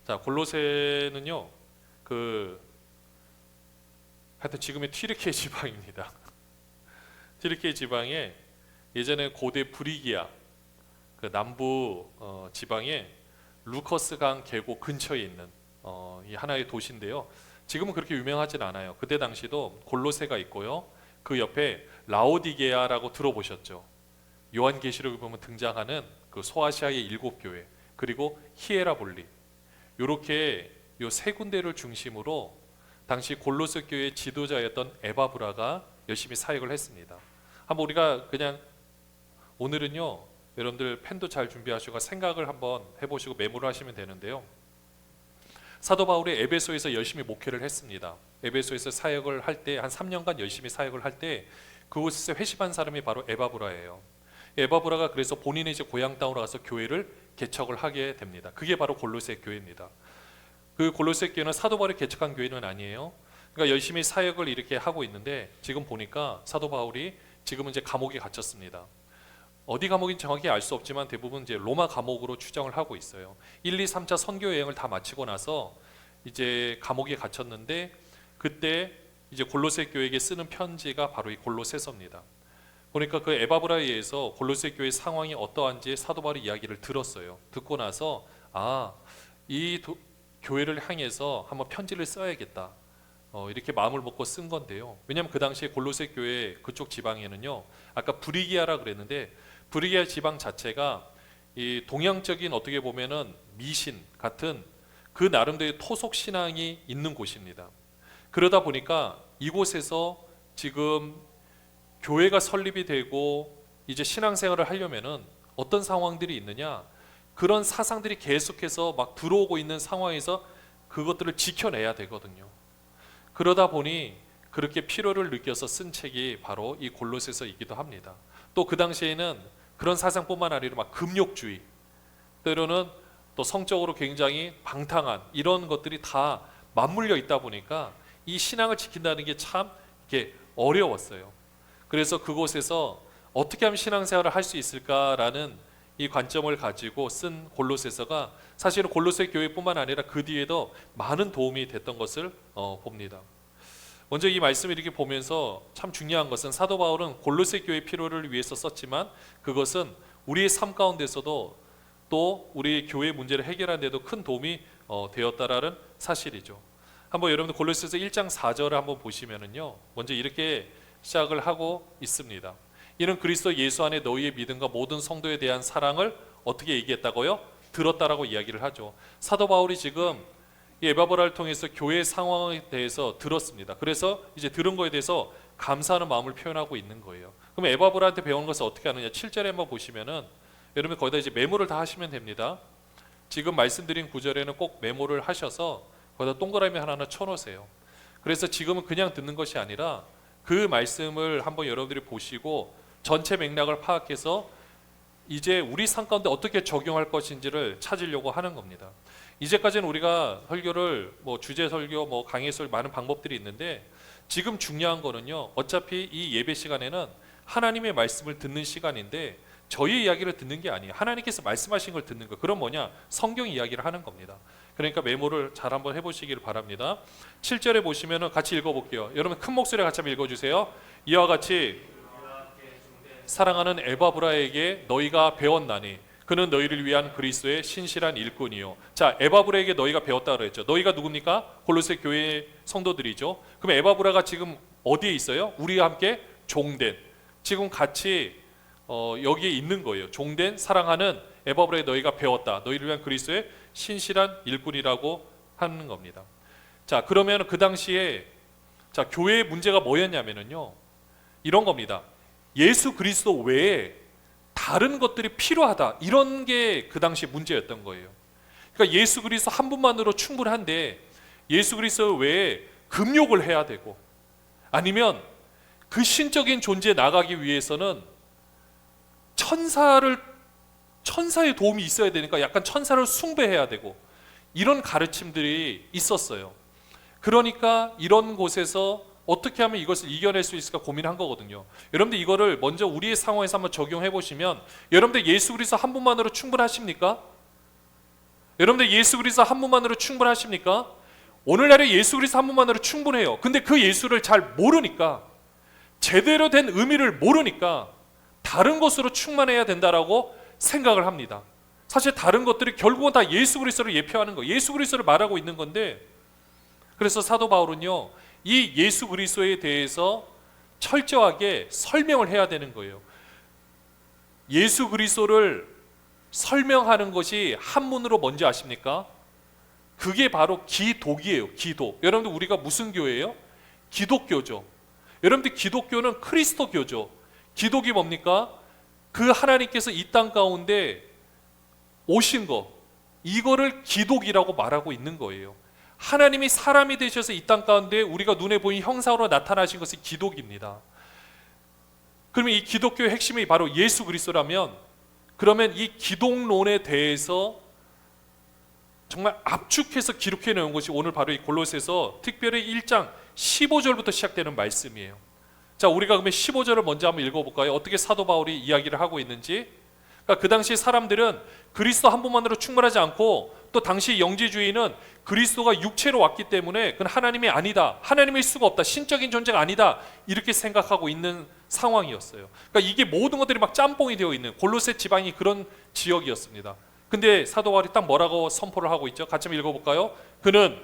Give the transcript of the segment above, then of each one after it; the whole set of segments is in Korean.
자, 골로새는요, 하여튼 지금의 튀르키예 지방입니다. 튀르키예 지방에 예전에 고대 브리기아 그 남부 지방에 루커스 강 계곡 근처에 있는 이 하나의 도시인데요. 지금은 그렇게 유명하진 않아요. 그때 당시도 골로새가 있고요. 그 옆에 라오디게아라고 들어보셨죠? 요한계시록에 보면 등장하는 그 소아시아의 7교회, 그리고 히에라볼리, 요렇게 요 세 군데를 중심으로 당시 골로새 교회의 지도자였던 에바브라가 열심히 사역을 했습니다. 한번 우리가 그냥 오늘은요, 여러분들 펜도 잘 준비하시고 생각을 한번 해보시고 메모를 하시면 되는데요. 사도 바울이 에베소에서 열심히 목회를 했습니다. 에베소에서 사역을 할 때 한 3년간 열심히 사역을 할 때 그곳에서 회심한 사람이 바로 에바브라예요. 에바브라가 그래서 본인의 이제 고향 땅으로 가서 교회를 개척을 하게 됩니다. 그게 바로 골로새 교회입니다. 그 골로새 교회는 사도 바울이 개척한 교회는 아니에요. 그러니까 열심히 사역을 이렇게 하고 있는데 지금 보니까 사도 바울이 지금은 이제 감옥에 갇혔습니다. 어디 감옥인지 정확히 알 수 없지만 대부분 이제 로마 감옥으로 추정을 하고 있어요. 1, 2, 3차 선교 여행을 다 마치고 나서 이제 감옥에 갇혔는데 그때 이제 골로새 교회에게 쓰는 편지가 바로 이 골로새서입니다. 보니까 그 에바브라에 의해서 골로새 교회 상황이 어떠한지 사도 바울의 이야기를 들었어요. 듣고 나서 이 교회를 향해서 한번 편지를 써야겠다. 이렇게 마음을 먹고 쓴 건데요. 왜냐하면 그 당시에 골로새 교회 그쪽 지방에는요, 아까 브리기아라 그랬는데 브리기아 지방 자체가 이 동양적인 어떻게 보면은 미신 같은 그 나름대로의 토속 신앙이 있는 곳입니다. 그러다 보니까 이곳에서 지금 교회가 설립이 되고 이제 신앙생활을 하려면은 어떤 상황들이 있느냐, 그런 사상들이 계속해서 막 들어오고 있는 상황에서 그것들을 지켜내야 되거든요. 그러다 보니 그렇게 필요를 느껴서 쓴 책이 바로 이 골로새서이기도 합니다. 또 그 당시에는 그런 사상뿐만 아니라 막 금욕주의, 때로는 또 성적으로 굉장히 방탕한 이런 것들이 다 맞물려 있다 보니까 이 신앙을 지킨다는 게 참 이렇게 어려웠어요. 그래서 그곳에서 어떻게 하면 신앙생활을 할 수 있을까라는 이 관점을 가지고 쓴 골로새서가 사실은 골로새 교회뿐만 아니라 그 뒤에도 많은 도움이 됐던 것을 봅니다. 먼저 이 말씀을 이렇게 보면서 참 중요한 것은 사도 바울은 골로새 교회 필요를 위해서 썼지만 그것은 우리의 삶 가운데서도 또 우리 교회 문제를 해결하는 데도 큰 도움이 되었다라는 사실이죠. 한번 여러분들 골로새서 1장 4절을 한번 보시면은요, 먼저 이렇게 시작을 하고 있습니다. 이는 그리스도 예수 안에 너희의 믿음과 모든 성도에 대한 사랑을 어떻게 얘기했다고요? 들었다라고 이야기를 하죠. 사도 바울이 지금 이 에바브라를 통해서 교회의 상황에 대해서 들었습니다. 그래서 이제 들은 거에 대해서 감사하는 마음을 표현하고 있는 거예요. 그럼 에바브라한테 배우는 것을 어떻게 하느냐? 7절에 한번 보시면은 여러분 거기다 이제 메모를 다 하시면 됩니다. 지금 말씀드린 구절에는 꼭 메모를 하셔서 거기다 동그라미 하나 쳐놓으세요. 그래서 지금은 그냥 듣는 것이 아니라 그 말씀을 한번 여러분들이 보시고 전체 맥락을 파악해서 이제 우리 삶 가운데 어떻게 적용할 것인지를 찾으려고 하는 겁니다. 이제까지는 우리가 설교를 주제 설교, 강의 설교 많은 방법들이 있는데 지금 중요한 거는요, 어차피 이 예배 시간에는 하나님의 말씀을 듣는 시간인데 저희 이야기를 듣는 게 아니에요. 하나님께서 말씀하신 걸 듣는 거. 그럼 뭐냐? 성경 이야기를 하는 겁니다. 그러니까 메모를 잘 한번 해보시기를 바랍니다. 7절에 보시면은 같이 읽어볼게요. 여러분 큰 목소리로 같이 한번 읽어주세요. 이와 같이 사랑하는 에바브라에게 너희가 배웠나니 그는 너희를 위한 그리스도의 신실한 일꾼이요. 자, 에바브라에게 너희가 배웠다 그랬죠. 너희가 누굽니까? 골로새 교회 성도들이죠. 그럼 에바브라가 지금 어디에 있어요? 우리와 함께 종된, 지금 같이 여기에 있는 거예요. 종된 사랑하는 에바브라에 너희가 배웠다. 너희를 위한 그리스도의 신실한 일꾼이라고 하는 겁니다. 자, 그러면 그 당시에 교회의 문제가 뭐였냐면요, 이런 겁니다. 예수 그리스도 외에 다른 것들이 필요하다, 이런 게 그 당시 문제였던 거예요. 그러니까 예수 그리스도 한 분만으로 충분한데 예수 그리스도 외에 금욕을 해야 되고, 아니면 그 신적인 존재에 나가기 위해서는 천사의 도움이 있어야 되니까 약간 천사를 숭배해야 되고, 이런 가르침들이 있었어요. 그러니까 이런 곳에서 어떻게 하면 이것을 이겨낼 수 있을까 고민한 거거든요. 여러분들 이거를 먼저 우리의 상황에서 한번 적용해 보시면, 여러분들 예수 그리스도 한 분만으로 충분하십니까? 여러분들 예수 그리스도 한 분만으로 충분하십니까? 오늘날의 예수 그리스도 한 분만으로 충분해요. 근데 그 예수를 잘 모르니까, 제대로 된 의미를 모르니까 다른 것으로 충만해야 된다라고 생각을 합니다. 사실 다른 것들이 결국은 다 예수 그리스도를 예표하는 거예요. 예수 그리스도를 말하고 있는 건데, 그래서 사도 바울은요, 이 예수 그리스도에 대해서 철저하게 설명을 해야 되는 거예요. 예수 그리스도를 설명하는 것이 한문으로 뭔지 아십니까? 그게 바로 기독이에요. 기독. 여러분들 우리가 무슨 교회예요? 기독교죠. 여러분들 기독교는 그리스도교죠. 기독이 뭡니까? 그 하나님께서 이 땅 가운데 오신 거, 이거를 기독이라고 말하고 있는 거예요. 하나님이 사람이 되셔서 이 땅 가운데 우리가 눈에 보이는 형상으로 나타나신 것이 기독입니다. 그러면 이 기독교의 핵심이 바로 예수 그리스도라면, 그러면 이 기독론에 대해서 정말 압축해서 기록해 놓은 것이 오늘 바로 이 골로새서 특별히 1장 15절부터 시작되는 말씀이에요. 자, 우리가 그러면 15절을 먼저 한번 읽어볼까요? 어떻게 사도 바울이 이야기를 하고 있는지. 그러니까 그 당시 사람들은 그리스도 한 분만으로 충분하지 않고, 또 당시 영지주의는 그리스도가 육체로 왔기 때문에 그건 하나님이 아니다, 하나님일 수가 없다, 신적인 존재가 아니다, 이렇게 생각하고 있는 상황이었어요. 그러니까 이게 모든 것들이 막 짬뽕이 되어 있는 골로새 지방이 그런 지역이었습니다. 근데 사도 바울이 딱 뭐라고 선포를 하고 있죠? 같이 한번 읽어볼까요? 그는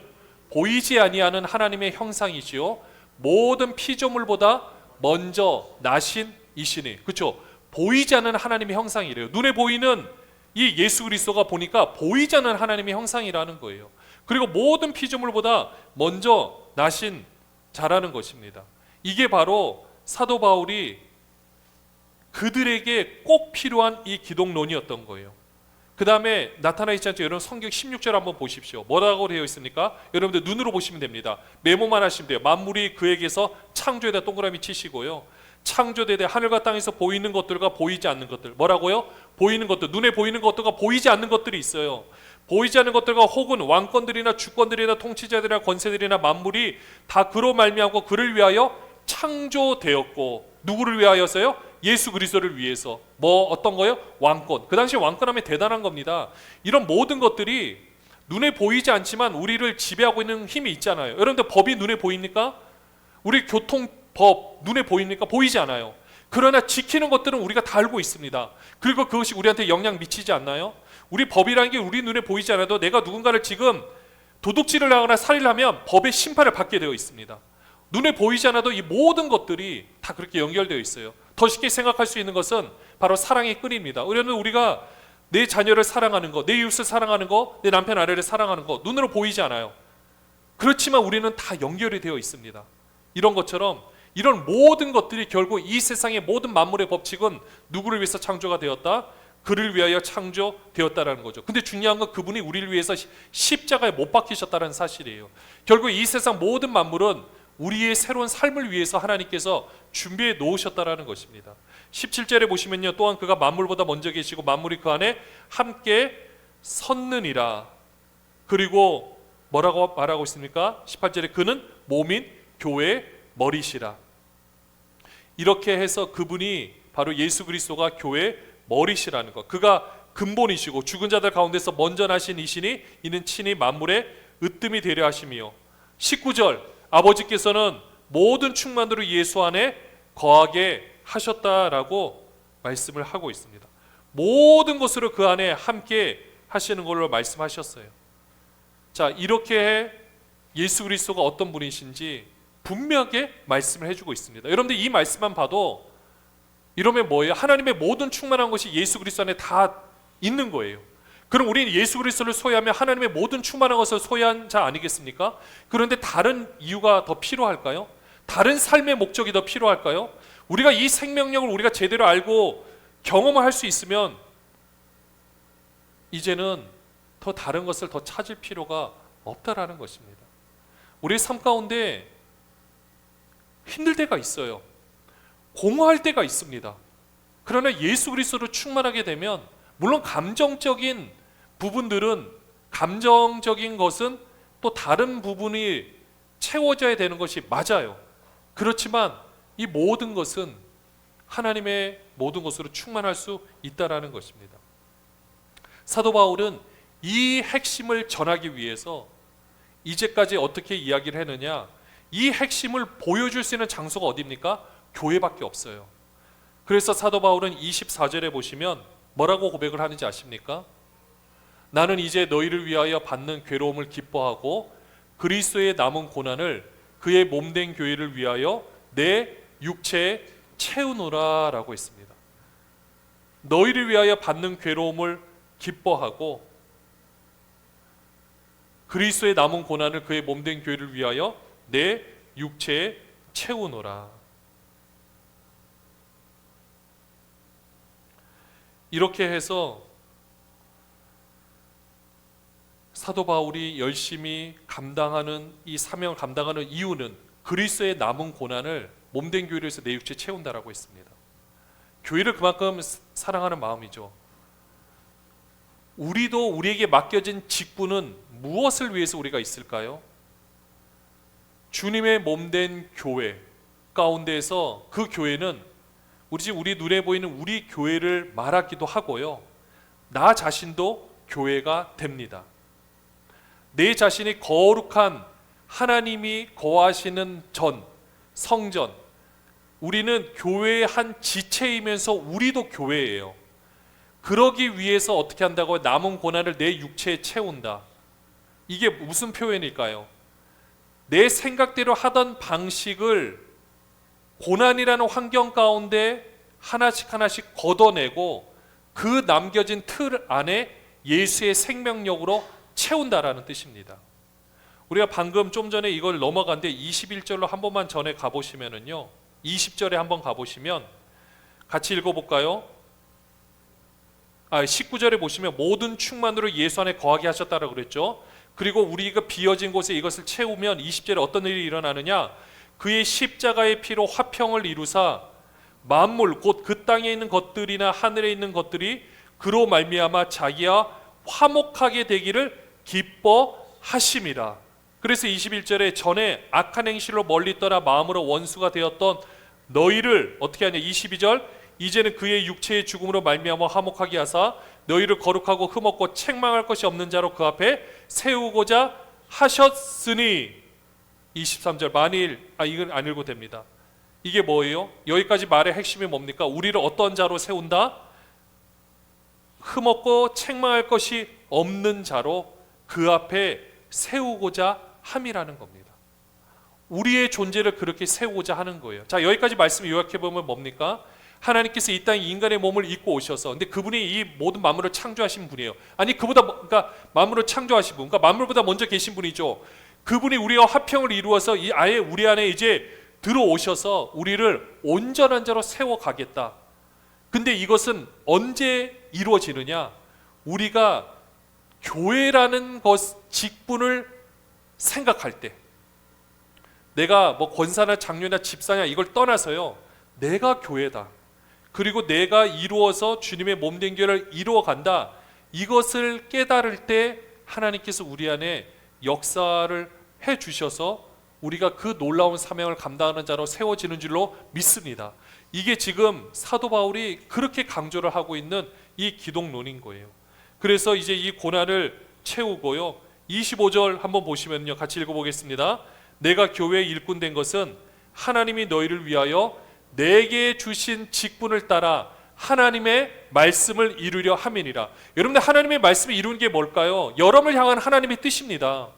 보이지 아니하는 하나님의 형상이지요, 모든 피조물보다 먼저 나신 이시니. 그렇죠? 보이지 않는 하나님의 형상이래요. 눈에 보이는 이 예수 그리스도가 보니까 보이지 않는 하나님의 형상이라는 거예요. 그리고 모든 피조물보다 먼저 나신 자라는 것입니다. 이게 바로 사도 바울이 그들에게 꼭 필요한 이 기독론이었던 거예요. 그 다음에 나타나 있지 않죠? 여러분 성경 16절 한번 보십시오. 뭐라고 되어 있습니까? 여러분들 눈으로 보시면 됩니다. 메모만 하시면 돼요. 만물이 그에게서 창조에다 동그라미 치시고요, 창조되되 하늘과 땅에서 보이는 것들과 보이지 않는 것들. 뭐라고요? 보이는 것들, 눈에 보이는 것들과 보이지 않는 것들이 있어요. 보이지 않는 것들과 혹은 왕권들이나 주권들이나 통치자들이나 권세들이나 만물이 다 그로 말미암고 그를 위하여 창조되었고, 누구를 위하여서요? 예수 그리스도를 위해서. 뭐 어떤 거요? 왕권. 그 당시 왕권하면 대단한 겁니다. 이런 모든 것들이 눈에 보이지 않지만 우리를 지배하고 있는 힘이 있잖아요. 여러분들 법이 눈에 보입니까? 우리 교통법 눈에 보입니까? 보이지 않아요. 그러나 지키는 것들은 우리가 다 알고 있습니다. 그리고 그것이 우리한테 영향 미치지 않나요? 우리 법이라는 게 우리 눈에 보이지 않아도 내가 누군가를 지금 도둑질을 하거나 살인을 하면 법의 심판을 받게 되어 있습니다. 눈에 보이지 않아도 이 모든 것들이 다 그렇게 연결되어 있어요. 더 쉽게 생각할 수 있는 것은 바로 사랑의 끈입니다. 왜냐하면 우리가 내 자녀를 사랑하는 거, 내 이웃을 사랑하는 거, 내 남편 아내를 사랑하는 거 눈으로 보이지 않아요. 그렇지만 우리는 다 연결이 되어 있습니다. 이런 것처럼 이런 모든 것들이 결국 이 세상의 모든 만물의 법칙은 누구를 위해서 창조가 되었다? 그를 위하여 창조되었다라는 거죠. 근데 중요한 건 그분이 우리를 위해서 십자가에 못 박히셨다는 사실이에요. 결국 이 세상 모든 만물은 우리의 새로운 삶을 위해서 하나님께서 준비해 놓으셨다라는 것입니다. 17절에 보시면요, 또한 그가 만물보다 먼저 계시고 만물이 그 안에 함께 섰느니라. 그리고 뭐라고 말하고 있습니까? 18절에 그는 몸인 교회의 머리시라. 이렇게 해서 그분이 바로 예수 그리스도가 교회의 머리시라는 것, 그가 근본이시고 죽은 자들 가운데서 먼저 나신 이시니 이는 친히 만물의 으뜸이 되려 하심이요. 19절 아버지께서는 모든 충만으로 예수 안에 거하게 하셨다라고 말씀을 하고 있습니다. 모든 것으로 그 안에 함께 하시는 걸로 말씀하셨어요. 자, 이렇게 예수 그리스도가 어떤 분이신지 분명하게 말씀을 해주고 있습니다. 여러분들 이 말씀만 봐도 이러면 뭐예요? 하나님의 모든 충만한 것이 예수 그리스도 안에 다 있는 거예요. 그럼 우리는 예수 그리스도를 소유하면 하나님의 모든 충만한 것을 소유한 자 아니겠습니까? 그런데 다른 이유가 더 필요할까요? 다른 삶의 목적이 더 필요할까요? 우리가 이 생명력을 우리가 제대로 알고 경험을 할 수 있으면 이제는 더 다른 것을 더 찾을 필요가 없다라는 것입니다. 우리의 삶 가운데 힘들 때가 있어요. 공허할 때가 있습니다. 그러나 예수 그리스도로 충만하게 되면 물론 감정적인 부분들은, 감정적인 것은 또 다른 부분이 채워져야 되는 것이 맞아요. 그렇지만 이 모든 것은 하나님의 모든 것으로 충만할 수 있다라는 것입니다. 사도 바울은 이 핵심을 전하기 위해서 이제까지 어떻게 이야기를 했느냐, 이 핵심을 보여줄 수 있는 장소가 어디입니까? 교회밖에 없어요. 그래서 사도 바울은 24절에 보시면 뭐라고 고백을 하는지 아십니까? 나는 이제 너희를 위하여 받는 괴로움을 기뻐하고 그리스도의 남은 고난을 그의 몸된 교회를 위하여 내 육체에 채우노라 라고 했습니다. 너희를 위하여 받는 괴로움을 기뻐하고 그리스도의 남은 고난을 그의 몸된 교회를 위하여 내 육체에 채우노라. 이렇게 해서 사도 바울이 열심히 감당하는 이 사명을 감당하는 이유는 그리스도의 남은 고난을 몸된 교회를 위해서 내 육체에 채운다라고 했습니다. 교회를 그만큼 사랑하는 마음이죠. 우리도 우리에게 맡겨진 직분은 무엇을 위해서 우리가 있을까요? 주님의 몸된 교회 가운데서 그 교회는 우리 눈에 보이는 우리 교회를 말하기도 하고요, 나 자신도 교회가 됩니다. 내 자신이 거룩한 하나님이 거하시는 성전, 우리는 교회의 한 지체이면서 우리도 교회예요. 그러기 위해서 어떻게 한다고요? 남은 고난을 내 육체에 채운다. 이게 무슨 표현일까요? 내 생각대로 하던 방식을 고난이라는 환경 가운데 하나씩 걷어내고 그 남겨진 틀 안에 예수의 생명력으로 채운다라는 뜻입니다. 우리가 방금 좀 전에 이걸 넘어간데 21절로 한 번만 전에 가보시면은요, 20절에 한번 가보시면 같이 읽어볼까요? 19절에 보시면 모든 충만으로 예수 안에 거하게 하셨다라고 그랬죠. 그리고 우리가 비어진 곳에 이것을 채우면 20절에 어떤 일이 일어나느냐, 그의 십자가의 피로 화평을 이루사 만물 곧 그 땅에 있는 것들이나 하늘에 있는 것들이 그로 말미암아 자기와 화목하게 되기를 기뻐하심이라. 그래서 21절에 전에 악한 행실로 멀리 떠나 마음으로 원수가 되었던 너희를 어떻게 하냐, 22절 이제는 그의 육체의 죽음으로 말미암아 화목하게 하사 너희를 거룩하고 흠없고 책망할 것이 없는 자로 그 앞에 세우고자 하셨으니. 23절 만일 이건 안 읽어도 됩니다. 이게 뭐예요? 여기까지 말의 핵심이 뭡니까? 우리를 어떤 자로 세운다? 흠없고 책망할 것이 없는 자로 그 앞에 세우고자 함이라는 겁니다. 우리의 존재를 그렇게 세우고자 하는 거예요. 자, 여기까지 말씀 요약해 보면 뭡니까? 하나님께서 이 땅에 인간의 몸을 입고 오셔서, 근데 그분이 이 모든 만물을 창조하신 분이에요. 아니 그러니까 만물을 창조하신 분, 그러니까 만물보다 먼저 계신 분이죠. 그분이 우리와 화평을 이루어서 아예 우리 안에 이제 들어오셔서 우리를 온전한 자로 세워가겠다. 근데 이것은 언제 이루어지느냐? 우리가 교회라는 직분을 생각할 때, 내가 뭐 권사나 장로나 집사냐 이걸 떠나서요, 내가 교회다, 그리고 내가 이루어서 주님의 몸된 교회를 이루어간다, 이것을 깨달을 때 하나님께서 우리 안에 역사를 해주셔서 우리가 그 놀라운 사명을 감당하는 자로 세워지는 줄로 믿습니다. 이게 지금 사도 바울이 그렇게 강조를 하고 있는 이 기독론인 거예요. 그래서 이제 이 고난을 채우고요, 25절 한번 보시면요, 같이 읽어보겠습니다. 내가 교회의 일꾼 된 것은 하나님이 너희를 위하여 내게 주신 직분을 따라 하나님의 말씀을 이루려 함이니라. 여러분들, 하나님의 말씀을 이루는 게 뭘까요? 여러분을 향한 하나님의 뜻입니다.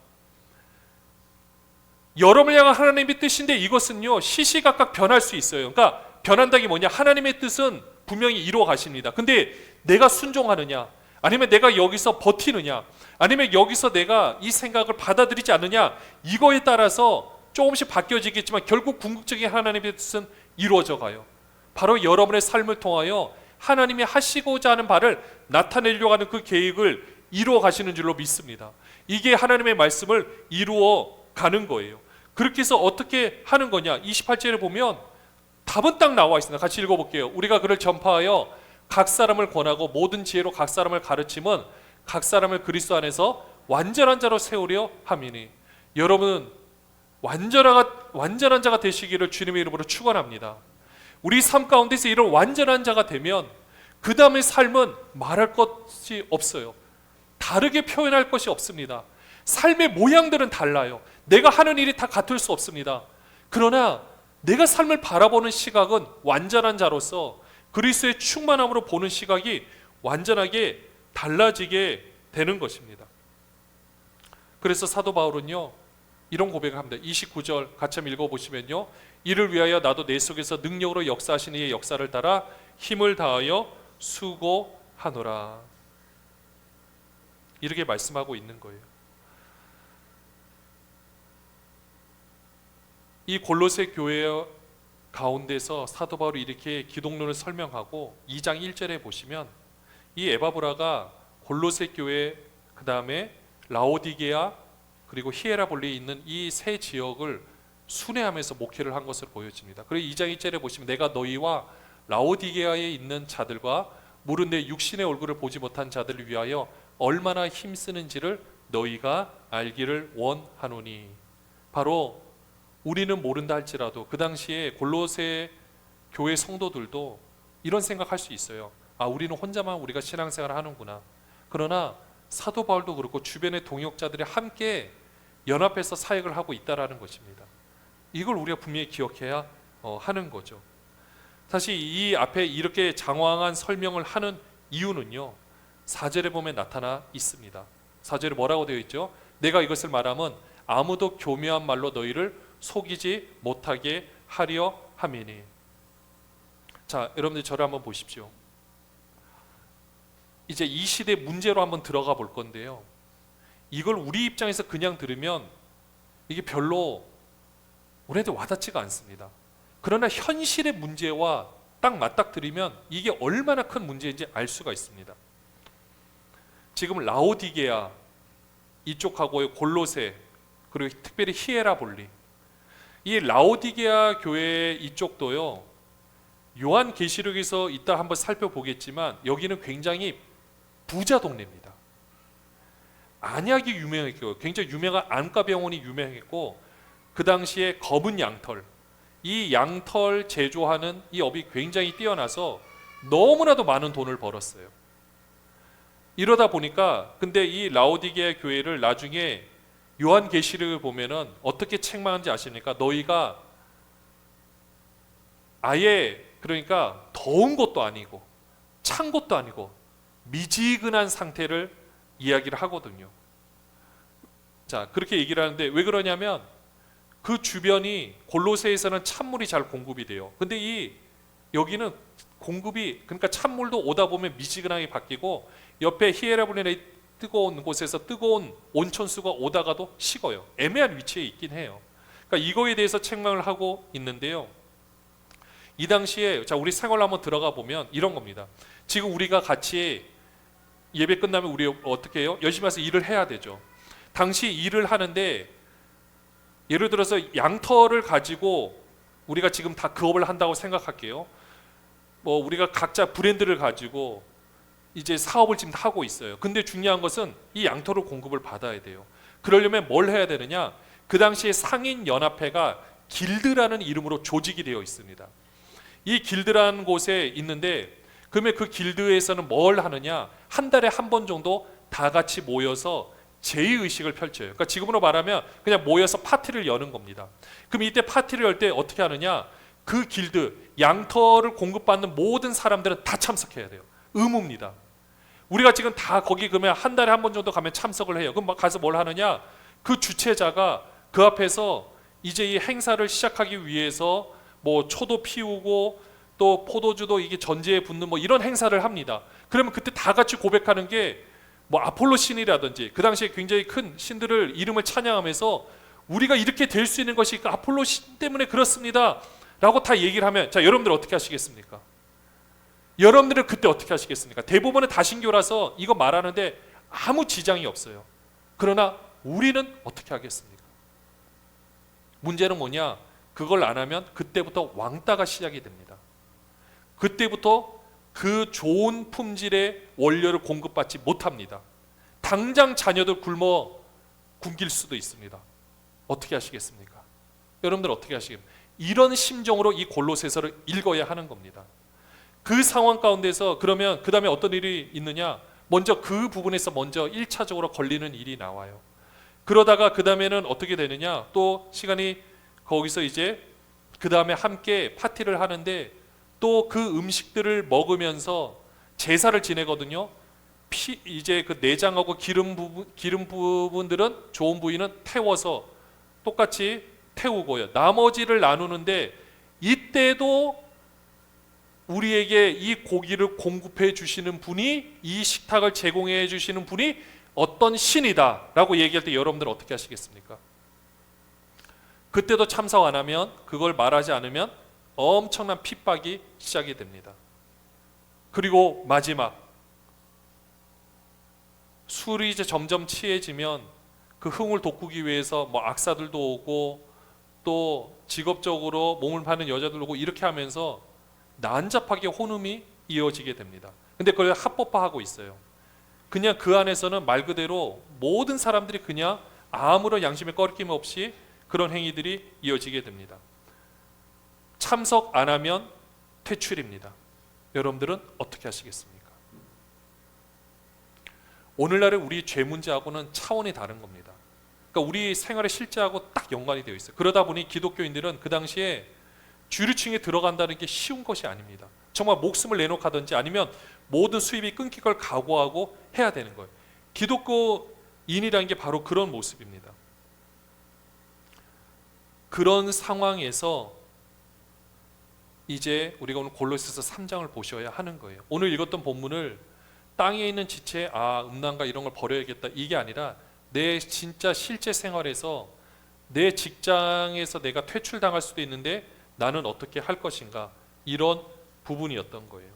여러분을 향한 하나님의 뜻인데 이것은요 시시각각 변할 수 있어요. 그러니까 변한다는 게 뭐냐, 하나님의 뜻은 분명히 이루어 가십니다. 근데 내가 순종하느냐, 아니면 내가 여기서 버티느냐, 아니면 여기서 내가 이 생각을 받아들이지 않느냐, 이거에 따라서 조금씩 바뀌어지겠지만 결국 궁극적인 하나님의 뜻은 이루어져 가요. 바로 여러분의 삶을 통하여 하나님이 하시고자 하는 바를 나타내려고 하는 그 계획을 이루어 가시는 줄로 믿습니다. 이게 하나님의 말씀을 이루어 가는 거예요. 그렇게 해서 어떻게 하는 거냐, 28절에 보면 답은 딱 나와 있습니다. 같이 읽어볼게요. 우리가 그를 전파하여 각 사람을 권하고 모든 지혜로 각 사람을 가르침은 각 사람을 그리스도 안에서 완전한 자로 세우려 함이니. 여러분, 완전한 자가 되시기를 주님의 이름으로 축원합니다. 우리 삶 가운데서 이런 완전한 자가 되면 그 다음의 삶은 말할 것이 없어요. 다르게 표현할 것이 없습니다. 삶의 모양들은 달라요. 내가 하는 일이 다 같을 수 없습니다. 그러나 내가 삶을 바라보는 시각은 완전한 자로서 그리스도의 충만함으로 보는 시각이 완전하게 달라지게 되는 것입니다. 그래서 사도 바울은요, 이런 고백을 합니다. 29절 같이 한번 읽어보시면요, 이를 위하여 나도 내 속에서 능력으로 역사하시는 이의 역사를 따라 힘을 다하여 수고하노라. 이렇게 말씀하고 있는 거예요. 이 골로새 교회 가운데서 사도 바울이 이렇게 기독론을 설명하고 2장 1절에 보시면 이 에바브라가 골로새 교회, 그 다음에 라오디게아, 그리고 히에라볼리에 있는 이 세 지역을 순회하면서 목회를 한 것으로 보여집니다. 그리고 2장 1절에 보시면 내가 너희와 라오디게아에 있는 자들과 물은 내 육신의 얼굴을 보지 못한 자들을 위하여 얼마나 힘쓰는지를 너희가 알기를 원하노니. 바로 우리는 모른다 할지라도 그 당시에 골로새 교회 성도들도 이런 생각할 수 있어요. 아, 우리는 혼자만 우리가 신앙생활을 하는구나. 그러나 사도 바울도 그렇고 주변의 동역자들이 함께 연합해서 사역을 하고 있다라는 것입니다. 이걸 우리가 분명히 기억해야 하는 거죠. 사실 이 앞에 이렇게 장황한 설명을 하는 이유는요, 4절에 보면 나타나 있습니다. 4절에 뭐라고 되어 있죠? 내가 이것을 말하면 아무도 교묘한 말로 너희를 속이지 못하게 하려 함이니. 자, 여러분들 저를 한번 보십시오. 이제 이 시대 문제로 한번 들어가 볼 건데요, 이걸 우리 입장에서 그냥 들으면 이게 별로 우리한테 와닿지가 않습니다. 그러나 현실의 문제와 딱 맞닥뜨리면 이게 얼마나 큰 문제인지 알 수가 있습니다. 지금 라오디게아 이쪽하고의 골로새, 그리고 특별히 히에라볼리, 이 라오디게아 교회 이쪽도요, 요한계시록에서 이따 한번 살펴보겠지만 여기는 굉장히 부자 동네입니다. 안약이 유명했고 굉장히 유명한 안과병원이 유명했고, 그 당시에 검은 양털, 이 양털 제조하는 이 업이 굉장히 뛰어나서 너무나도 많은 돈을 벌었어요. 이러다 보니까 근데 이 라오디게아 교회를 나중에 요한계시록을 보면은 어떻게 책망하는지 아십니까? 너희가 아예 그러니까 더운 것도 아니고 찬 것도 아니고 미지근한 상태를 이야기를 하거든요. 자, 그렇게 얘기를 하는데 왜 그러냐면 그 주변이 골로새에서는 찬물이 잘 공급이 돼요. 근데 이 여기는 공급이, 그러니까 찬물도 오다 보면 미지근하게 바뀌고 옆에 히에라볼리의 뜨거운 곳에서 뜨거운 온천수가 오다가도 식어요. 애매한 위치에 있긴 해요. 그러니까 이거에 대해서 책망을 하고 있는데요, 이 당시에 자, 우리 생활로 한번 들어가 보면 이런 겁니다. 지금 우리가 같이 예배 끝나면 우리 어떻게 해요? 열심히 해서 일을 해야 되죠. 당시 일을 하는데 예를 들어서 양털을 가지고 우리가 지금 다 그 업을 한다고 생각할게요. 뭐 우리가 각자 브랜드를 가지고 이제 사업을 지금 하고 있어요. 근데 중요한 것은 이 양털을 공급을 받아야 돼요. 그러려면 뭘 해야 되느냐? 그 당시에 상인연합회가 길드라는 이름으로 조직이 되어 있습니다. 이 길드라는 곳에 있는데, 그러면 그 길드에서는 뭘 하느냐? 한 달에 한 번 정도 다 같이 모여서 제의의식을 펼쳐요. 그러니까 지금으로 말하면 그냥 모여서 파티를 여는 겁니다. 그럼 이때 파티를 열 때 어떻게 하느냐? 그 길드, 양털을 공급받는 모든 사람들은 다 참석해야 돼요. 의무입니다. 우리가 지금 다 거기 그러면 한 달에 한 번 정도 가면 참석을 해요. 그럼 가서 뭘 하느냐? 그 주최자가 그 앞에서 이제 이 행사를 시작하기 위해서 뭐 초도 피우고 또 포도주도 이게 전제에 붓는 뭐 이런 행사를 합니다. 그러면 그때 다 같이 고백하는 게 뭐 아폴로 신이라든지 그 당시에 굉장히 큰 신들을 이름을 찬양하면서 우리가 이렇게 될 수 있는 것이 그 아폴로 신 때문에 그렇습니다 라고 다 얘기를 하면, 자, 여러분들 어떻게 하시겠습니까? 여러분들은 그때 어떻게 하시겠습니까? 대부분은 다신교라서 이거 말하는데 아무 지장이 없어요. 그러나 우리는 어떻게 하겠습니까? 문제는 뭐냐? 그걸 안 하면 그때부터 왕따가 시작이 됩니다. 그때부터 그 좋은 품질의 원료를 공급받지 못합니다. 당장 자녀들 굶어 굶길 수도 있습니다. 어떻게 하시겠습니까? 여러분들 어떻게 하시겠습니까? 이런 심정으로 이 골로새서를 읽어야 하는 겁니다. 그 상황 가운데서 그러면 그 다음에 어떤 일이 있느냐? 먼저 그 부분에서 먼저 1차적으로 걸리는 일이 나와요. 그러다가 그 다음에는 어떻게 되느냐, 또 시간이 거기서 이제 그 다음에 함께 파티를 하는데 또 그 음식들을 먹으면서 제사를 지내거든요. 이제 그 내장하고 기름 부분들은, 좋은 부위는 태워서 똑같이 태우고요. 나머지를 나누는데 이때도 우리에게 이 고기를 공급해 주시는 분이, 이 식탁을 제공해 주시는 분이 어떤 신이다 라고 얘기할 때 여러분들 어떻게 하시겠습니까? 그때도 참석 안 하면, 그걸 말하지 않으면 엄청난 핍박이 시작이 됩니다. 그리고 마지막, 술이 이제 점점 취해지면 그 흥을 돋구기 위해서 뭐 악사들도 오고 또 직업적으로 몸을 파는 여자들 오고 이렇게 하면서 난잡하게 혼음이 이어지게 됩니다. 근데 그걸 합법화하고 있어요. 그냥 그 안에서는 말 그대로 모든 사람들이 그냥 아무런 양심의 꺼리낌 없이 그런 행위들이 이어지게 됩니다. 참석 안 하면 퇴출입니다. 여러분들은 어떻게 하시겠습니까? 오늘날의 우리 죄 문제하고는 차원이 다른 겁니다. 그러니까 우리 생활의 실제하고 딱 연관이 되어 있어요. 그러다 보니 기독교인들은 그 당시에 주류층에 들어간다는 게 쉬운 것이 아닙니다. 정말 목숨을 내놓고 하든지 아니면 모든 수입이 끊길 걸 각오하고 해야 되는 거예요. 기독교인이라는 게 바로 그런 모습입니다. 그런 상황에서 이제 우리가 오늘 골로새서 3장을 보셔야 하는 거예요. 오늘 읽었던 본문을 땅에 있는 지체, 음란과 이런 걸 버려야겠다, 이게 아니라 내 진짜 실제 생활에서 내 직장에서 내가 퇴출당할 수도 있는데 나는 어떻게 할 것인가, 이런 부분이었던 거예요.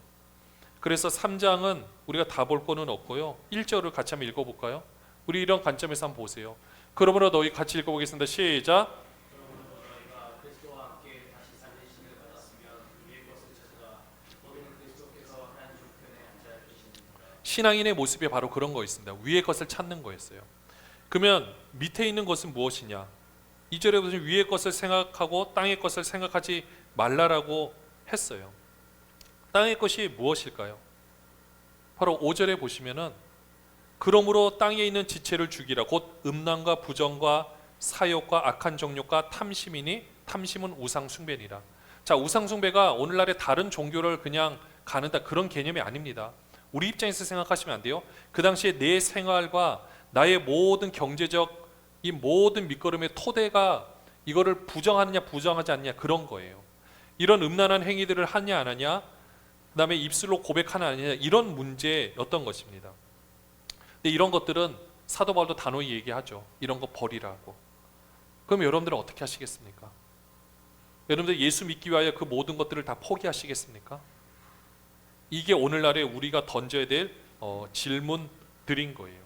그래서 3장은 우리가 다 볼 거는 없고요. 1절을 같이 한번 읽어볼까요? 우리 이런 관점에서 한번 보세요. 그러므로 너희 같이 읽어보겠습니다. 시작. 신앙인의 모습이 바로 그런 거였습니다. 위의 것을 찾는 거였어요. 그러면 밑에 있는 것은 무엇이냐? 2절에 보시면 위의 것을 생각하고 땅의 것을 생각하지 말라라고 했어요. 땅의 것이 무엇일까요? 바로 5절에 보시면은 그러므로 땅에 있는 지체를 죽이라, 곧 음란과 부정과 사욕과 악한 정욕과 탐심이니 탐심은 우상 숭배니라. 자, 우상 숭배가 오늘날의 다른 종교를 그냥 가는다, 그런 개념이 아닙니다. 우리 입장에서 생각하시면 안 돼요. 그 당시에 내 생활과 나의 모든 경제적 이 모든 밑거름의 토대가 이거를 부정하느냐 부정하지 않느냐, 그런 거예요. 이런 음란한 행위들을 하냐 안 하냐, 그 다음에 입술로 고백하냐 안 하냐, 이런 문제였던 것입니다. 근데 이런 것들은 사도 바울도 단호히 얘기하죠. 이런 거 버리라고. 그럼 여러분들은 어떻게 하시겠습니까? 여러분들 예수 믿기 위하여 그 모든 것들을 다 포기하시겠습니까? 이게 오늘날에 우리가 던져야 될 질문들인 거예요.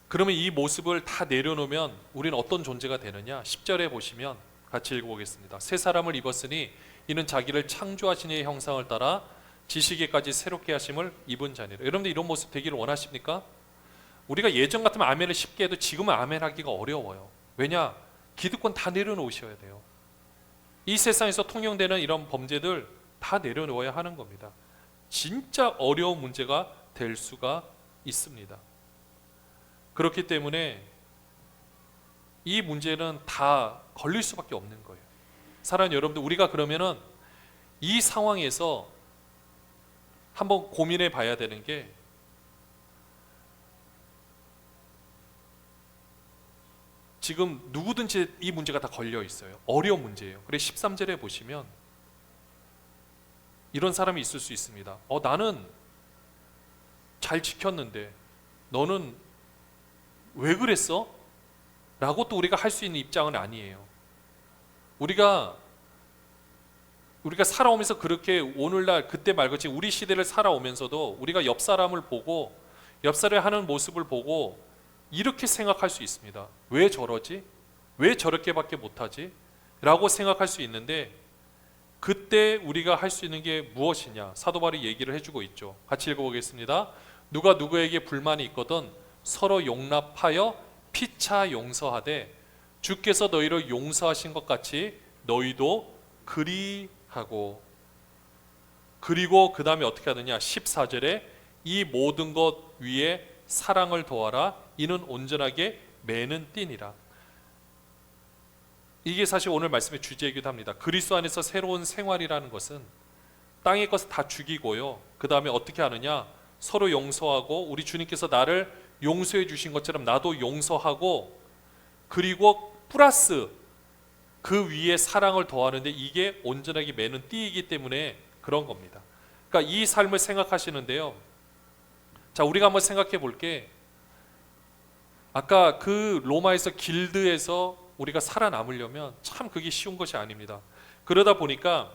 그러면 이 모습을 다 내려놓으면 우리는 어떤 존재가 되느냐? 10절에 보시면 같이 읽어보겠습니다. 새 사람을 입었으니 이는 자기를 창조하신 이의 형상을 따라 지식에까지 새롭게 하심을 입은 자니라. 여러분들 이런 모습 되기를 원하십니까? 우리가 예전 같으면 아멘을 쉽게 해도 지금은 아멘 하기가 어려워요. 왜냐? 기득권 다 내려놓으셔야 돼요. 이 세상에서 통용되는 이런 범죄들 다 내려놓아야 하는 겁니다. 진짜 어려운 문제가 될 수가 있습니다. 그렇기 때문에 이 문제는 다 걸릴 수밖에 없는 거예요. 사랑하는 여러분들, 우리가 그러면은 이 상황에서 한번 고민해 봐야 되는 게, 지금 누구든지 이 문제가 다 걸려 있어요. 어려운 문제예요. 그래서 13절에 보시면 이런 사람이 있을 수 있습니다. 나는 잘 지켰는데 너는 왜 그랬어? 라고 또 우리가 할 수 있는 입장은 아니에요. 우리가 살아오면서 그렇게 오늘날 그때 말같이 우리 시대를 살아오면서도 우리가 옆 사람을 보고, 옆 사람이 하는 모습을 보고 이렇게 생각할 수 있습니다. 왜 저러지? 왜 저렇게밖에 못하지? 라고 생각할 수 있는데, 그때 우리가 할 수 있는 게 무엇이냐? 사도 바울이 얘기를 해주고 있죠. 같이 읽어보겠습니다. 누가 누구에게 불만이 있거든 서로 용납하여 피차 용서하되 주께서 너희를 용서하신 것 같이 너희도 그리하고. 그리고 그 다음에 어떻게 하느냐, 14절에 이 모든 것 위에 사랑을 더하라. 이는 온전하게 매는 띠니라. 이게 사실 오늘 말씀의 주제이기도 합니다. 그리스도 안에서 새로운 생활이라는 것은 땅의 것을 다 죽이고요, 그 다음에 어떻게 하느냐, 서로 용서하고, 우리 주님께서 나를 용서해 주신 것처럼 나도 용서하고, 그리고 플러스 그 위에 사랑을 더하는데, 이게 온전하게 매는 띠이기 때문에 그런 겁니다. 그러니까 이 삶을 생각하시는데요, 자, 우리가 한번 생각해 볼게. 아까 그 로마에서 길드에서 우리가 살아남으려면 참 그게 쉬운 것이 아닙니다. 그러다 보니까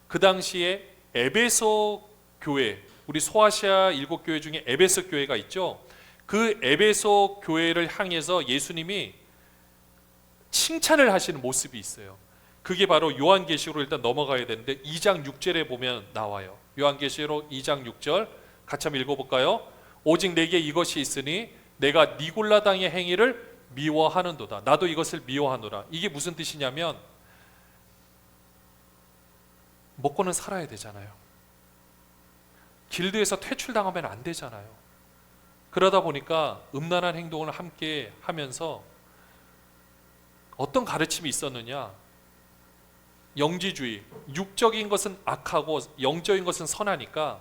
그 당시에 에베소 교회, 우리 소아시아 7교회 중에 에베소 교회가 있죠. 그 에베소 교회를 향해서 예수님이 칭찬을 하시는 모습이 있어요. 그게 바로 요한계시록으로 일단 넘어가야 되는데 2장 6절에 보면 나와요. 요한계시록 2장 6절 같이 한번 읽어볼까요? 오직 내게 이것이 있으니 내가 니골라당의 행위를 미워하는도다. 나도 이것을 미워하노라. 이게 무슨 뜻이냐면, 먹고는 살아야 되잖아요. 길드에서 퇴출당하면 안 되잖아요. 그러다 보니까 음란한 행동을 함께 하면서 어떤 가르침이 있었느냐, 영지주의, 육적인 것은 악하고 영적인 것은 선하니까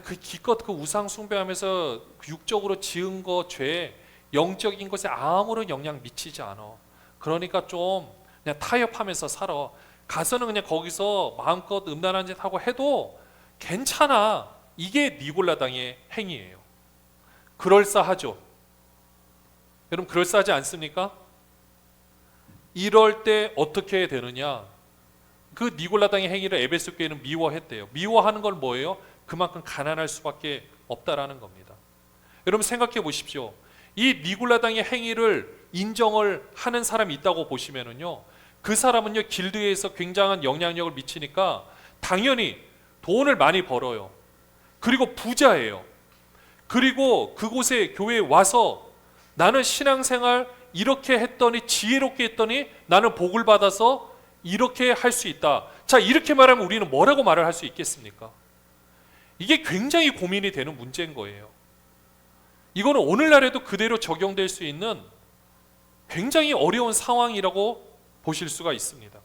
그 기껏 그 우상 숭배하면서 육적으로 지은 거 죄, 영적인 것에 아무런 영향 미치지 않아. 그러니까 좀 그냥 타협하면서 살아. 가서는 그냥 거기서 마음껏 음란한 짓 하고 해도 괜찮아. 이게 니골라당의 행위예요. 그럴싸하죠. 여러분, 그럴싸하지 않습니까? 이럴 때 어떻게 되느냐, 그 니골라당의 행위를 에베소 교회는 미워했대요. 미워하는 건 뭐예요? 그만큼 가난할 수밖에 없다라는 겁니다. 여러분 생각해 보십시오. 이 니골라당의 행위를 인정을 하는 사람이 있다고 보시면은요, 그 사람은요 길드에서 굉장한 영향력을 미치니까 당연히 돈을 많이 벌어요. 그리고 부자예요. 그리고 그곳에 교회에 와서 나는 신앙생활 이렇게 했더니, 지혜롭게 했더니 나는 복을 받아서 이렇게 할 수 있다. 자, 이렇게 말하면 우리는 뭐라고 말을 할 수 있겠습니까? 이게 굉장히 고민이 되는 문제인 거예요. 이거는 오늘날에도 그대로 적용될 수 있는 굉장히 어려운 상황이라고 보실 수가 있습니다.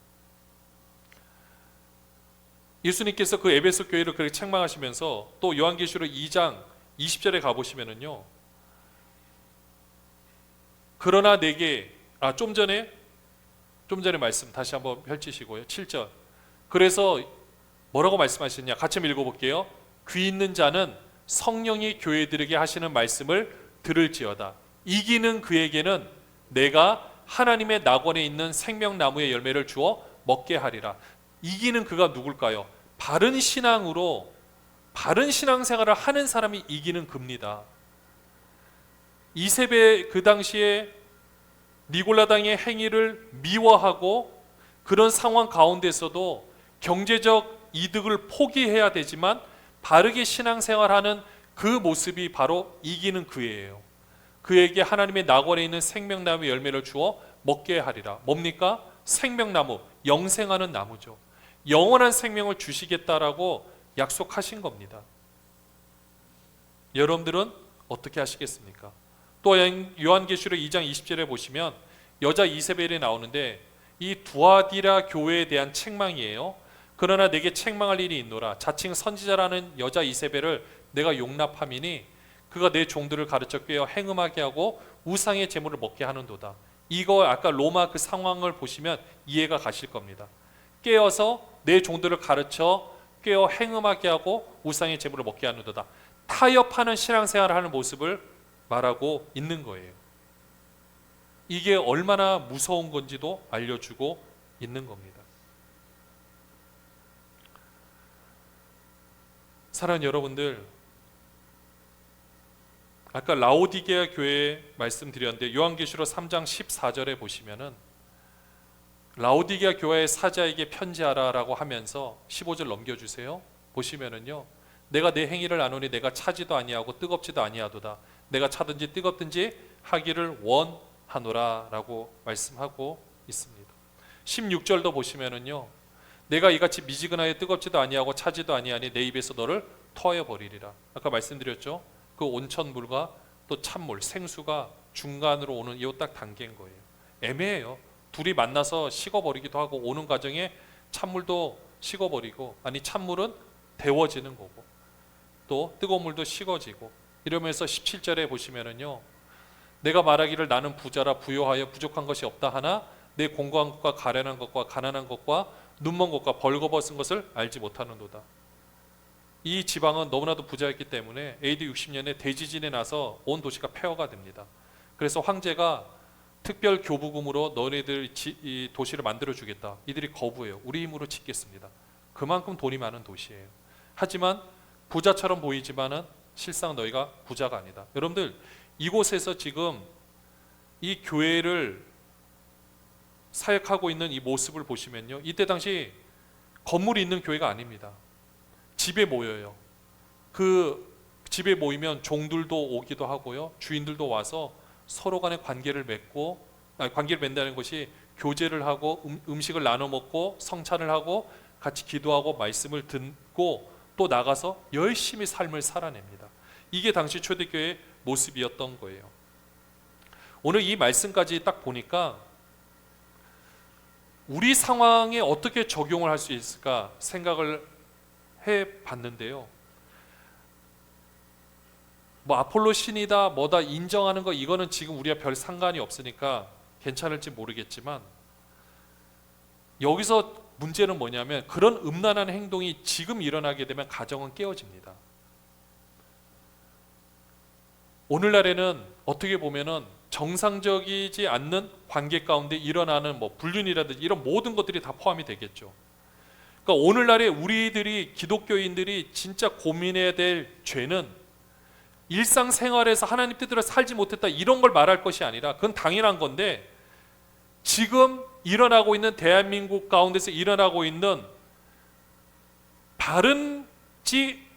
예수님께서 그 에베소 교회를 그렇게 책망하시면서 또 요한계시록 2장 20절에 가보시면은요, 그러나 내게, 좀 전에 말씀 다시 한번 펼치시고요. 7절. 그래서 뭐라고 말씀하시느냐, 같이 한번 읽어볼게요. 귀 있는 자는 성령이 교회들에게 하시는 말씀을 들을지어다. 이기는 그에게는 내가 하나님의 낙원에 있는 생명나무의 열매를 주어 먹게 하리라. 이기는 그가 누굴까요? 바른 신앙으로, 바른 신앙생활을 하는 사람이 이기는 그입니다. 이세벨 그 당시에 니골라당의 행위를 미워하고 그런 상황 가운데서도 경제적 이득을 포기해야 되지만 바르게 신앙생활하는 그 모습이 바로 이기는 그예요. 그에게 하나님의 낙원에 있는 생명나무 열매를 주어 먹게 하리라. 뭡니까? 생명나무, 영생하는 나무죠. 영원한 생명을 주시겠다라고 약속하신 겁니다. 여러분들은 어떻게 하시겠습니까? 또 요한계시록 2장 20절에 보시면 여자 이세벨이 나오는데, 이 두아디라 교회에 대한 책망이에요. 그러나 내게 책망할 일이 있노라. 자칭 선지자라는 여자 이세벨을 내가 용납함이니 그가 내 종들을 가르쳐 꿰어 행음하게 하고 우상의 제물을 먹게 하는도다. 이거 아까 로마 그 상황을 보시면 이해가 가실 겁니다. 깨어서 내 종들을 가르쳐 꿰어 행음하게 하고 우상의 제물을 먹게 하는도다. 타협하는 신앙생활을 하는 모습을 말하고 있는 거예요. 이게 얼마나 무서운 건지도 알려주고 있는 겁니다. 사랑하는 여러분들, 아까 라오디게아 교회 말씀드렸는데 요한계시록 3장 14절에 보시면은 라오디게아 교회의 사자에게 편지하라라고 하면서 15절 넘겨주세요. 보시면은요, 내가 내 행위를 아노니 내가 차지도 아니하고 뜨겁지도 아니하도다. 내가 차든지 뜨겁든지 하기를 원하노라 라고 말씀하고 있습니다. 16절도 보시면은요, 내가 이같이 미지근하여 뜨겁지도 아니하고 차지도 아니하니 내 입에서 너를 토하여 버리리라. 아까 말씀드렸죠. 그 온천물과 또 찬물, 생수가 중간으로 오는 이 딱 단계인 거예요. 애매해요. 둘이 만나서 식어버리기도 하고 오는 과정에 찬물도 식어버리고, 아니 찬물은 데워지는 거고 또 뜨거운 물도 식어지고, 이러면서 17절에 보시면은요, 내가 말하기를 나는 부자라 부요하여 부족한 것이 없다 하나 내 공고한 것과 가련한 것과 가난한 것과 눈먼 것과 벌거벗은 것을 알지 못하는도다. 이 지방은 너무나도 부자였기 때문에 AD 60년에 대지진에 나서 온 도시가 폐허가 됩니다. 그래서 황제가 특별 교부금으로 너네들 이 도시를 만들어 주겠다. 이들이 거부해요. 우리 힘으로 짓겠습니다. 그만큼 돈이 많은 도시예요. 하지만 부자처럼 보이지만은 실상 너희가 부자가 아니다. 여러분들, 이곳에서 지금 이 교회를 사역하고 있는 이 모습을 보시면요, 이때 당시 건물이 있는 교회가 아닙니다. 집에 모여요. 그 집에 모이면 종들도 오기도 하고요, 주인들도 와서 서로 간의 관계를 맺고, 관계를 맺는다는 것이 교제를 하고 음식을 나눠 먹고 성찬을 하고 같이 기도하고 말씀을 듣고 또 나가서 열심히 삶을 살아냅니다. 이게 당시 초대교회의 모습이었던 거예요. 오늘 이 말씀까지 딱 보니까 우리 상황에 어떻게 적용을 할 수 있을까 생각을 해봤는데요, 뭐 아폴로 신이다 뭐다 인정하는 거, 이거는 지금 우리가 별 상관이 없으니까 괜찮을지 모르겠지만, 여기서 문제는 뭐냐면 그런 음란한 행동이 지금 일어나게 되면 가정은 깨어집니다. 오늘날에는 어떻게 보면은 정상적이지 않는 관계 가운데 일어나는 뭐 불륜이라든지 이런 모든 것들이 다 포함이 되겠죠. 그러니까 오늘날에 우리들이, 기독교인들이 진짜 고민해야 될 죄는 일상생활에서 하나님 뜻대로 살지 못했다 이런 걸 말할 것이 아니라, 그건 당연한 건데, 지금 일어나고 있는 대한민국 가운데서 일어나고 있는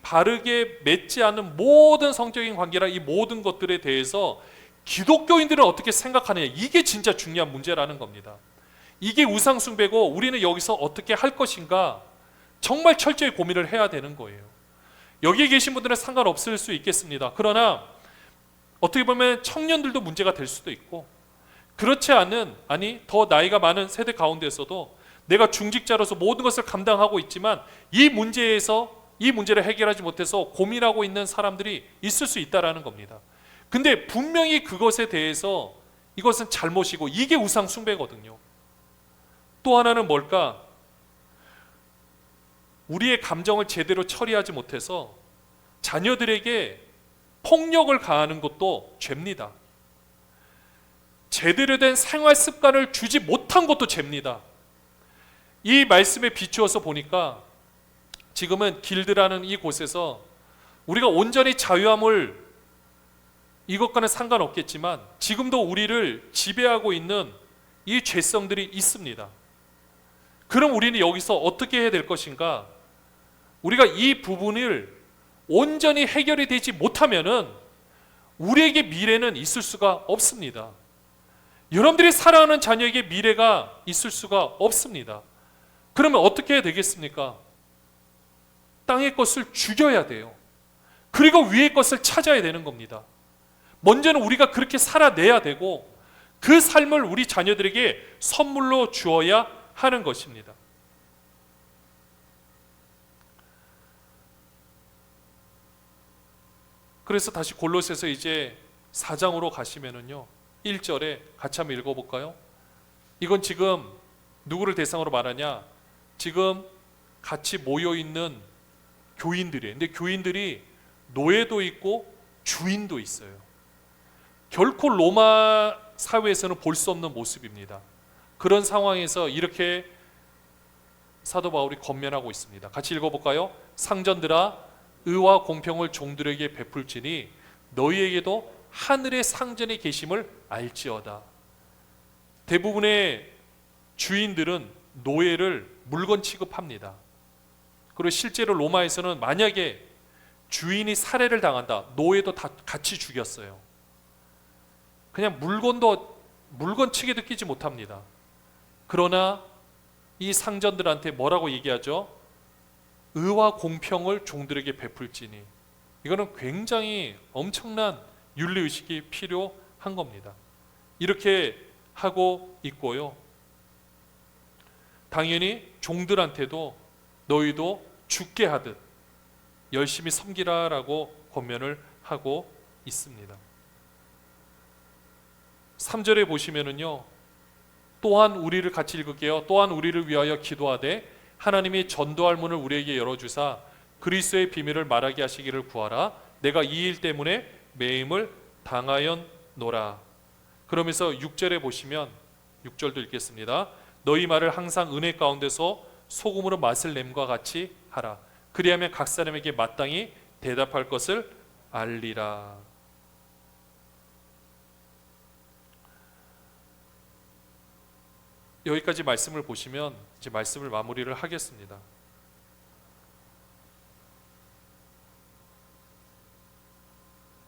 바르게 맺지 않는 모든 성적인 관계라, 이 모든 것들에 대해서 기독교인들은 어떻게 생각하느냐, 이게 진짜 중요한 문제라는 겁니다. 이게 우상 숭배고 우리는 여기서 어떻게 할 것인가 정말 철저히 고민을 해야 되는 거예요. 여기에 계신 분들은 상관없을 수 있겠습니다. 그러나 어떻게 보면 청년들도 문제가 될 수도 있고, 그렇지 않은, 아니 더 나이가 많은 세대 가운데서도 내가 중직자로서 모든 것을 감당하고 있지만 이 문제를 해결하지 못해서 고민하고 있는 사람들이 있을 수 있다라는 겁니다. 근데 분명히 그것에 대해서 이것은 잘못이고 이게 우상 숭배거든요. 또 하나는 뭘까? 우리의 감정을 제대로 처리하지 못해서 자녀들에게 폭력을 가하는 것도 죄입니다. 제대로 된 생활 습관을 주지 못한 것도 죄입니다. 이 말씀에 비추어서 보니까 지금은 길드라는 이 곳에서 우리가 온전히 자유함을, 이것과는 상관없겠지만 지금도 우리를 지배하고 있는 이 죄성들이 있습니다. 그럼 우리는 여기서 어떻게 해야 될 것인가? 우리가 이 부분을 온전히 해결이 되지 못하면은 우리에게 미래는 있을 수가 없습니다. 여러분들이 사랑하는 자녀에게 미래가 있을 수가 없습니다. 그러면 어떻게 해야 되겠습니까? 땅의 것을 죽여야 돼요. 그리고 위의 것을 찾아야 되는 겁니다. 먼저는 우리가 그렇게 살아내야 되고 그 삶을 우리 자녀들에게 선물로 주어야 하는 것입니다. 그래서 다시 골로새서 이제 4장으로 가시면은요, 1절에 같이 한번 읽어볼까요? 이건 지금 누구를 대상으로 말하냐? 지금 같이 모여있는 교인들이에요. 근데 교인들이 노예도 있고 주인도 있어요. 결코 로마 사회에서는 볼 수 없는 모습입니다. 그런 상황에서 이렇게 사도 바울이 권면하고 있습니다. 같이 읽어볼까요? 상전들아, 의와 공평을 종들에게 베풀지니 너희에게도 하늘의 상전이 계심을 알지어다. 대부분의 주인들은 노예를 물건 취급합니다. 그리고 실제로 로마에서는 만약에 주인이 살해를 당한다, 노예도 다 같이 죽였어요. 그냥 물건 취급도 끼지 못합니다. 그러나 이 상전들한테 뭐라고 얘기하죠? 의와 공평을 종들에게 베풀지니. 이거는 굉장히 엄청난 윤리의식이 필요한 겁니다. 이렇게 하고 있고요. 당연히 종들한테도 너희도 죽게 하듯 열심히 섬기라라고 권면을 하고 있습니다. 3절에 보시면은요, 또한 우리를 같이 읽을게요. 또한 우리를 위하여 기도하되 하나님이 전도할 문을 우리에게 열어주사 그리스도의 비밀을 말하게 하시기를 구하라. 내가 이 일 때문에 매임을 당하였노라. 그러면서 6절에 보시면 6절도 읽겠습니다. 너희 말을 항상 은혜 가운데서 소금으로 맛을 냄과 같이 하라. 그리하면 각 사람에게 마땅히 대답할 것을 알리라. 여기까지 말씀을 보시면 이제 말씀을 마무리를 하겠습니다.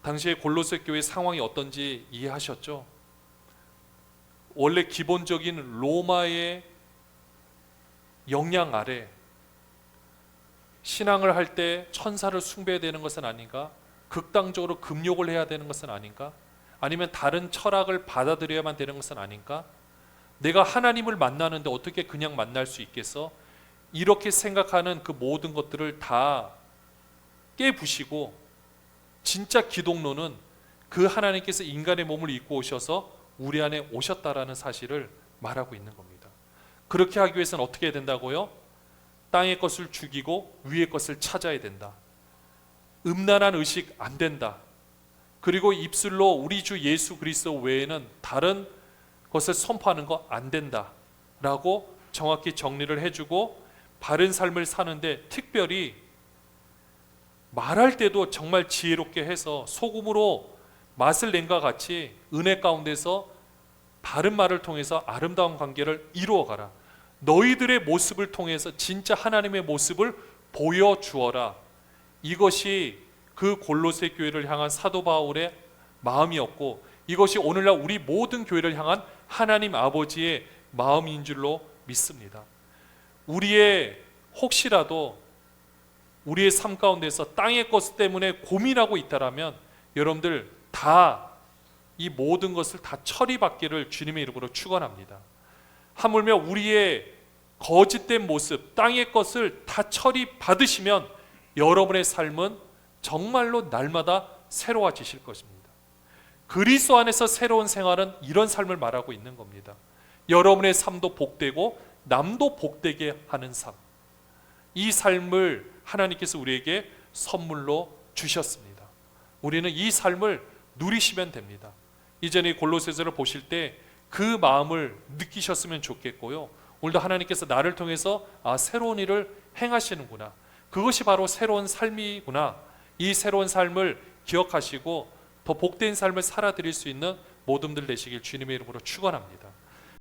당시에 골로새 교회 상황이 어떤지 이해하셨죠? 원래 기본적인 로마의 영향 아래 신앙을 할 때 천사를 숭배해야 되는 것은 아닌가? 극단적으로 금욕을 해야 되는 것은 아닌가? 아니면 다른 철학을 받아들여야만 되는 것은 아닌가? 내가 하나님을 만나는데 어떻게 그냥 만날 수 있겠어? 이렇게 생각하는 그 모든 것들을 다 깨부시고 진짜 기독론은 그 하나님께서 인간의 몸을 입고 오셔서 우리 안에 오셨다라는 사실을 말하고 있는 겁니다. 그렇게 하기 위해서는 어떻게 해야 된다고요? 땅의 것을 죽이고 위의 것을 찾아야 된다. 음란한 의식 안 된다. 그리고 입술로 우리 주 예수 그리스도 외에는 다른 것을 선포하는 거 안 된다 라고 정확히 정리를 해주고, 바른 삶을 사는데 특별히 말할 때도 정말 지혜롭게 해서 소금으로 맛을 낸과 같이 은혜 가운데서 바른 말을 통해서 아름다운 관계를 이루어가라. 너희들의 모습을 통해서 진짜 하나님의 모습을 보여주어라. 이것이 그 골로새 교회를 향한 사도 바울의 마음이었고, 이것이 오늘날 우리 모든 교회를 향한 하나님 아버지의 마음인 줄로 믿습니다. 우리의 혹시라도 우리의 삶 가운데서 땅의 것 때문에 고민하고 있다라면 여러분들 다 이 모든 것을 다 처리받기를 주님의 이름으로 축원합니다. 하물며 우리의 거짓된 모습, 땅의 것을 다 처리받으시면 여러분의 삶은 정말로 날마다 새로워지실 것입니다. 그리스도 안에서 새로운 생활은 이런 삶을 말하고 있는 겁니다. 여러분의 삶도 복되고 남도 복되게 하는 삶, 이 삶을 하나님께서 우리에게 선물로 주셨습니다. 우리는 이 삶을 누리시면 됩니다. 이전에 골로새서를 보실 때 그 마음을 느끼셨으면 좋겠고요. 오늘도 하나님께서 나를 통해서 새로운 일을 행하시는구나, 그것이 바로 새로운 삶이구나, 이 새로운 삶을 기억하시고 더 복된 삶을 살아드릴 수 있는 모든 분들 되시길 주님의 이름으로 축원합니다.